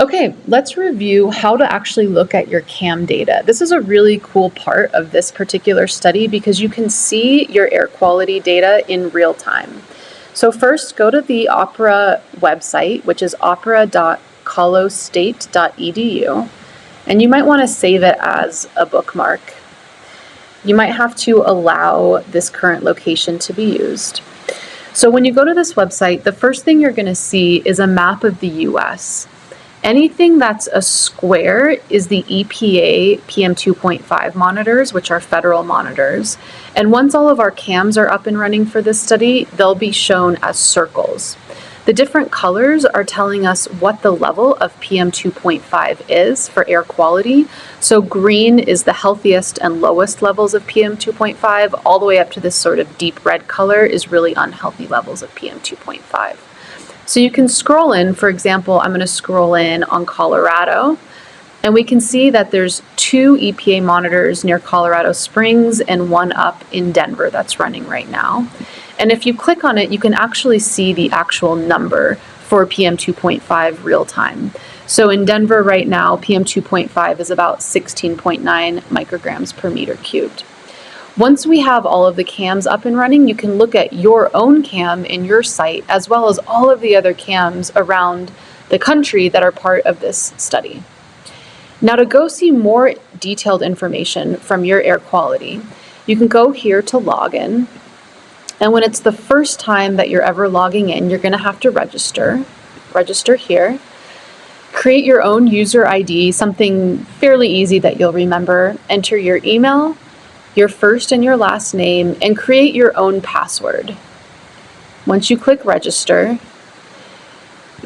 Okay, let's review how to actually look at your CAM data. This is a really cool part of this particular study because you can see your air quality data in real time. So first, go to the Opera website, which is opera.colostate.edu, and you might want to save it as a bookmark. You might have to allow this current location to be used. So when you go to this website, the first thing you're going to see is a map of the US. Anything that's a square is the EPA PM2.5 monitors, which are federal monitors. And once all of our CAMs are up and running for this study, they'll be shown as circles. The different colors are telling us what the level of PM2.5 is for air quality. So green is the healthiest and lowest levels of PM2.5, all the way up to this sort of deep red color is really unhealthy levels of PM2.5. So you can scroll in, for example, I'm going to scroll in on Colorado, and we can see that there's 2 EPA monitors near Colorado Springs and one up in Denver that's running right now. And if you click on it, you can actually see the actual number for PM2.5 real time. So in Denver right now, PM2.5 is about 16.9 micrograms per meter cubed. Once we have all of the CAMs up and running, you can look at your own CAM in your site, as well as all of the other CAMs around the country that are part of this study. Now, to go see more detailed information from your air quality, you can go here to login. And when it's the first time that you're ever logging in, you're going to have to register. Register here. Create your own user ID, something fairly easy that you'll remember. Enter your email, your first and your last name, and create your own password. Once you click register,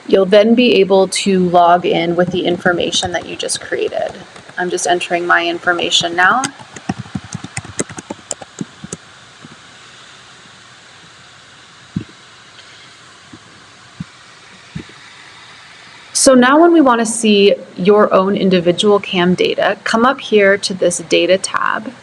you'll then be able to log in with the information that you just created. I'm just entering my information now. So now when we want to see your own individual CAM data, come up here to this data tab.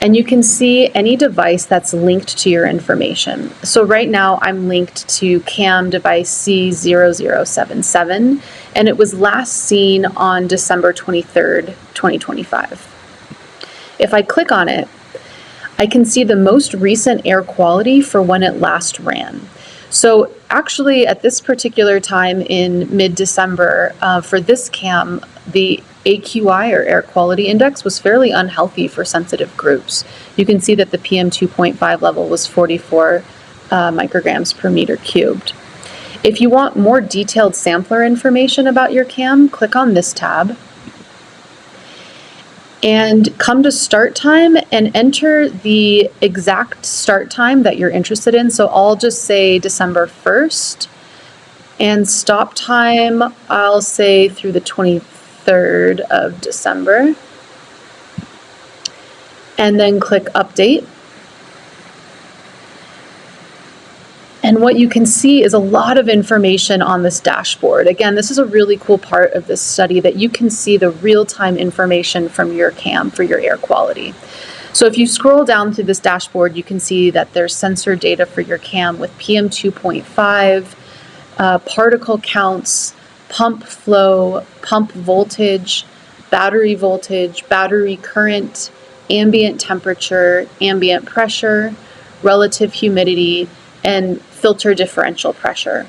And you can see any device that's linked to your information. So right now I'm linked to CAM device C0077, and it was last seen on December 23rd, 2025. If I click on it, I can see the most recent air quality for when it last ran. So actually at this particular time in mid-December, for this CAM, the AQI, or air quality index, was fairly unhealthy for sensitive groups. You can see that the PM2.5 level was 44 micrograms per meter cubed. If you want more detailed sampler information about your CAM, click on this tab and come to start time and enter the exact start time that you're interested in. So I'll just say December 1st, and stop time, I'll say through the 23rd of December, and then click update. And what you can see is a lot of information on this dashboard. Again, this is a really cool part of this study, that you can see the real-time information from your CAM for your air quality. So if you scroll down through this dashboard, you can see that there's sensor data for your CAM with PM2.5, particle counts, pump flow, pump voltage, battery current, ambient temperature, ambient pressure, relative humidity, and filter differential pressure.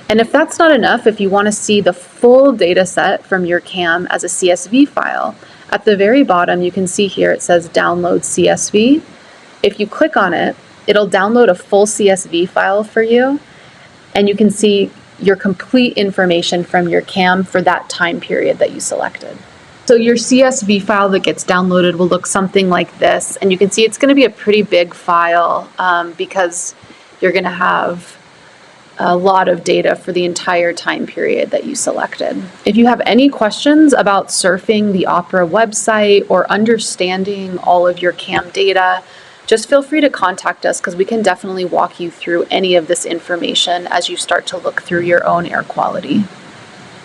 And if that's not enough, if you want to see the full data set from your CAM as a CSV file, at the very bottom you can see here it says download CSV. If you click on it, it'll download a full CSV file for you, and you can see your complete information from your CAM for that time period that you selected. So your CSV file that gets downloaded will look something like this, and you can see it's going to be a pretty big file because you're going to have a lot of data for the entire time period that you selected. If you have any questions about surfing the Opera website or understanding all of your CAM data, just feel free to contact us, because we can definitely walk you through any of this information as you start to look through your own air quality.